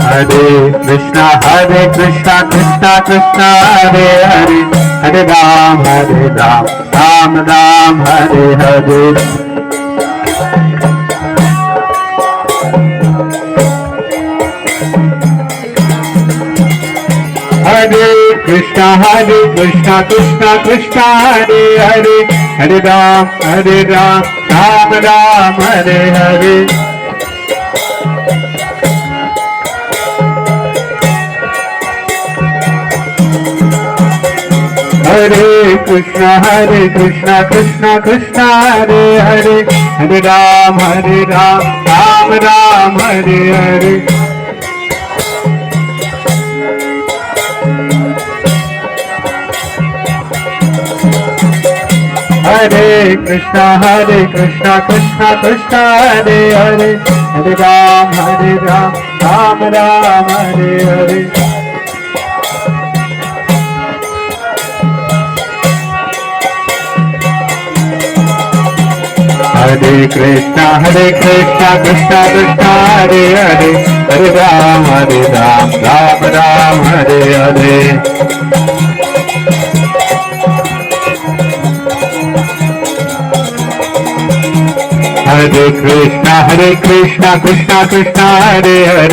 Hare Krishna Krishna Krishna Hare Hare, Hare Ram Ram Ram Hare Hare. Hare Krishna Krishna Krishna Hare Hare, Hare Ram Ram Ram Hare Hare. Hare Krishna Krishna Krishna Hare Hare, Hare Ram Ram Ram Hare Hare. Hare Krishna Krishna Krishna Hare Hare, Hare Ram Ram Ram Hare Hare. Hare Krishna Krishna Krishna Hare Hare, Hare Ram Ram Ram Hare Hare. Hare Krishna Krishna Krishna Hare Hare.